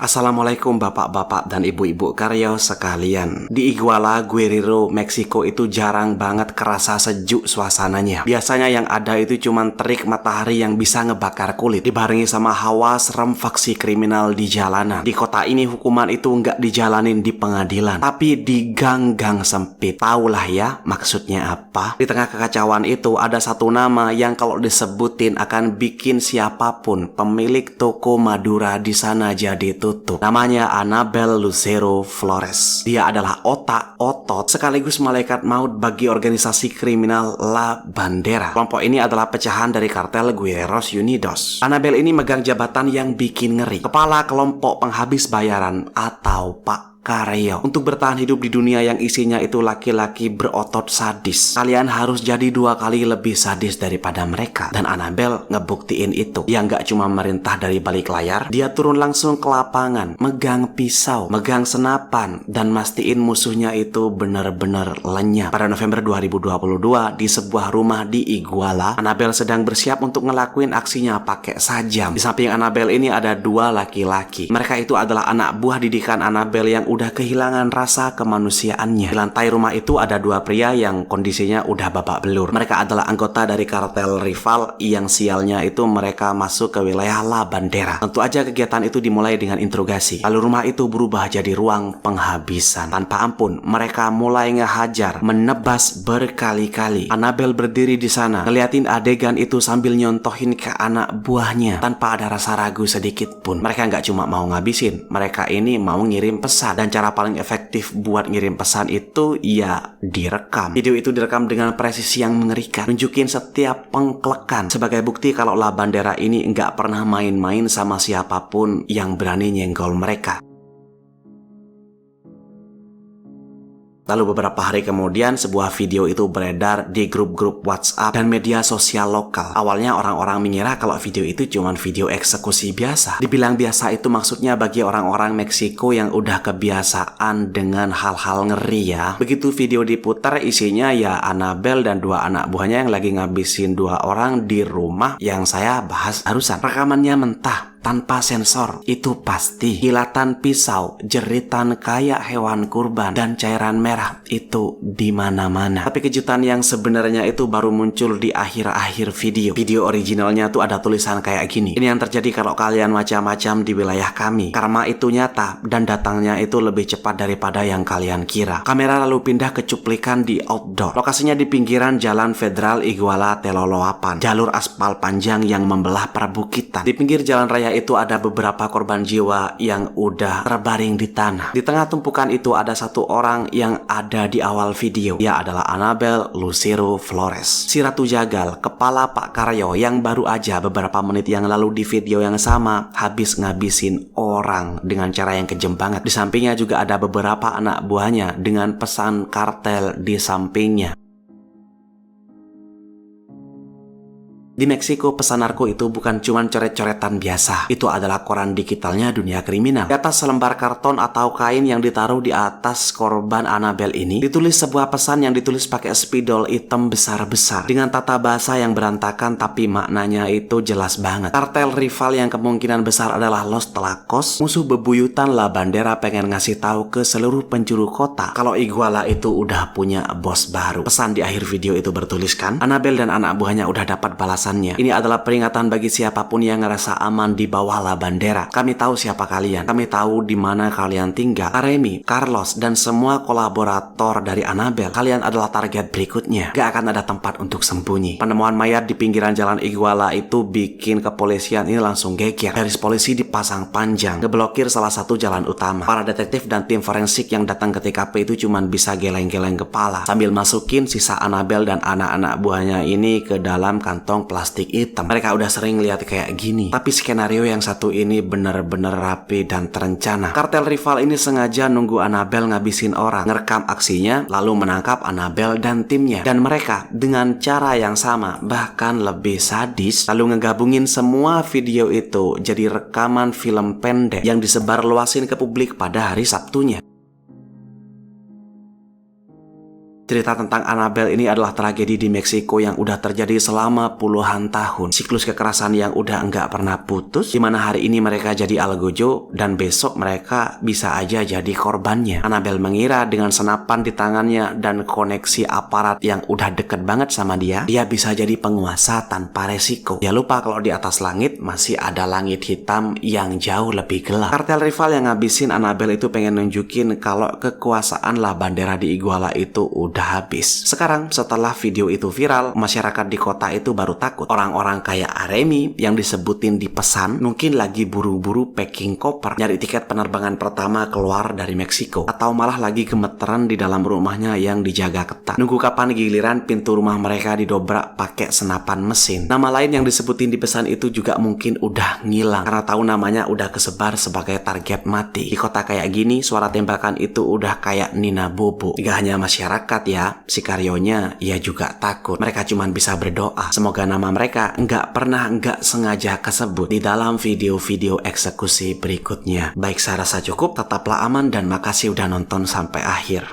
Assalamualaikum bapak-bapak dan ibu-ibu karyo sekalian. Di Iguala, Guerrero, Meksiko itu jarang banget kerasa sejuk suasananya. Biasanya yang ada itu cuman terik matahari yang bisa ngebakar kulit, dibarengi sama hawa serem faksi kriminal di jalanan. Di kota ini hukuman itu nggak dijalanin di pengadilan, tapi di gang-gang sempit. Taulah ya maksudnya apa? Di tengah kekacauan itu ada satu nama yang kalau disebutin akan bikin siapapun pemilik toko Madura di sana jadi tutup. Namanya Anabel Lucero Flores. Dia adalah otak, otot, sekaligus malaikat maut bagi organisasi kriminal La Bandera. Kelompok ini adalah pecahan dari kartel Guerreros Unidos. Anabel ini megang jabatan yang bikin ngeri, kepala kelompok penghabis bayaran atau Pak Karyo. Untuk bertahan hidup di dunia yang isinya itu laki-laki berotot sadis, kalian harus jadi 2 kali lebih sadis daripada mereka. Dan Anabel ngebuktiin itu. Dia nggak cuma merintah dari balik layar, dia turun langsung ke lapangan, megang pisau, megang senapan, dan mastiin musuhnya itu bener-bener lenyap. Pada November 2022, di sebuah rumah di Iguala, Anabel sedang bersiap untuk ngelakuin aksinya pakai sajam. Di samping Anabel ini ada 2 laki-laki. Mereka itu adalah anak buah didikan Anabel yang udah kehilangan rasa kemanusiaannya. Di lantai rumah itu ada 2 pria yang kondisinya udah babak belur. Mereka adalah anggota dari kartel rival yang sialnya itu mereka masuk ke wilayah La Bandera. Tentu aja kegiatan itu dimulai dengan interogasi. Lalu rumah itu berubah jadi ruang penghabisan. Tanpa ampun, mereka mulai ngehajar, menebas berkali-kali. Anabel berdiri di sana, ngeliatin adegan itu sambil nyontohin ke anak buahnya tanpa ada rasa ragu sedikit pun. Mereka nggak cuma mau ngabisin, mereka ini mau ngirim pesan. Dan cara paling efektif buat ngirim pesan itu ya direkam. Video itu direkam dengan presisi yang mengerikan, nunjukin setiap pengklekan sebagai bukti kalau La Bandera ini nggak pernah main-main sama siapapun yang berani nyenggol mereka. Lalu beberapa hari kemudian sebuah video itu beredar di grup-grup WhatsApp dan media sosial lokal. Awalnya orang-orang mengira kalau video itu cuma video eksekusi biasa. Dibilang biasa itu maksudnya bagi orang-orang Meksiko yang udah kebiasaan dengan hal-hal ngeri ya. Begitu video diputar isinya ya Anabel dan 2 anak buahnya yang lagi ngabisin 2 orang di rumah yang saya bahas barusan. Rekamannya mentah, tanpa sensor, itu pasti. Kilatan pisau, jeritan kayak hewan kurban, dan cairan merah itu di mana-mana. Tapi kejutan yang sebenarnya itu baru muncul di akhir-akhir video. Video originalnya tuh ada tulisan kayak gini. Ini yang terjadi kalau kalian macam-macam di wilayah kami. Karma itu nyata dan datangnya itu lebih cepat daripada yang kalian kira. Kamera lalu pindah ke cuplikan di outdoor. Lokasinya di pinggiran Jalan Federal Iguala Teloloapan. Jalur aspal panjang yang membelah perbukitan. Di pinggir jalan raya itu ada beberapa korban jiwa yang udah terbaring di tanah. Di tengah tumpukan itu ada 1 orang yang ada di awal video. Dia adalah Anabel Lucero Flores, si Ratu Jagal, kepala Pak Karyo yang baru aja beberapa menit yang lalu di video yang sama habis ngabisin orang dengan cara yang kejam banget. Di sampingnya juga ada beberapa anak buahnya dengan pesan kartel di sampingnya. Di Meksiko, pesan narko itu bukan cuma coret-coretan biasa. Itu adalah koran digitalnya dunia kriminal. Di atas selembar karton atau kain yang ditaruh di atas korban Anabel ini, ditulis sebuah pesan yang ditulis pakai spidol hitam besar-besar. Dengan tata bahasa yang berantakan tapi maknanya itu jelas banget. Kartel rival yang kemungkinan besar adalah Los Tlacos, musuh bebuyutan La Bandera, pengen ngasih tahu ke seluruh penjuru kota kalau Iguala itu udah punya bos baru. Pesan di akhir video itu bertuliskan, Anabel dan anak buahnya udah dapat balas. Ini adalah peringatan bagi siapapun yang ngerasa aman di bawah La Bandera. Kami tahu siapa kalian. Kami tahu di mana kalian tinggal. Karemi, Carlos, dan semua kolaborator dari Anabel. Kalian adalah target berikutnya. Gak akan ada tempat untuk sembunyi. Penemuan mayat di pinggiran jalan Iguala itu bikin kepolisian ini langsung geger. Garis polisi dipasang panjang, ngeblokir salah satu jalan utama. Para detektif dan tim forensik yang datang ke TKP itu cuma bisa geleng-geleng kepala sambil masukin sisa Anabel dan anak-anak buahnya ini ke dalam kantong plastik hitam. Mereka udah sering lihat kayak gini, tapi skenario yang satu ini bener-bener rapi dan terencana. Kartel rival ini sengaja nunggu Anabel ngabisin orang, ngerekam aksinya, lalu menangkap Anabel dan timnya. Dan mereka dengan cara yang sama, bahkan lebih sadis, lalu ngegabungin semua video itu jadi rekaman film pendek yang disebarluasin ke publik pada hari Sabtunya. Cerita tentang Annabelle ini adalah tragedi di Meksiko yang udah terjadi selama puluhan tahun. Siklus kekerasan yang udah nggak pernah putus, dimana hari ini mereka jadi algojo dan besok mereka bisa aja jadi korbannya. Annabelle mengira dengan senapan di tangannya dan koneksi aparat yang udah deket banget sama dia bisa jadi penguasa tanpa resiko. Dia lupa kalau di atas langit masih ada langit hitam yang jauh lebih gelap. Kartel rival yang ngabisin Annabelle itu pengen nunjukin kalau kekuasaan lah bandera di Iguala itu udah habis. Sekarang setelah video itu viral, masyarakat di kota itu baru takut. Orang-orang kayak Aremi yang disebutin di pesan mungkin lagi buru-buru packing koper, nyari tiket penerbangan pertama keluar dari Meksiko, atau malah lagi gemeteran di dalam rumahnya yang dijaga ketat. Nunggu kapan giliran pintu rumah mereka didobrak pakai senapan mesin. Nama lain yang disebutin di pesan itu juga mungkin udah ngilang karena tahu namanya udah kesebar sebagai target mati. Di kota kayak gini, suara tembakan itu udah kayak Nina Bobo. Gak hanya masyarakat ya, sikarionya ya juga takut. Mereka cuma bisa berdoa semoga nama mereka nggak sengaja kesebut di dalam video-video eksekusi berikutnya. Baik, saya rasa cukup. Tetaplah aman dan makasih udah nonton sampai akhir.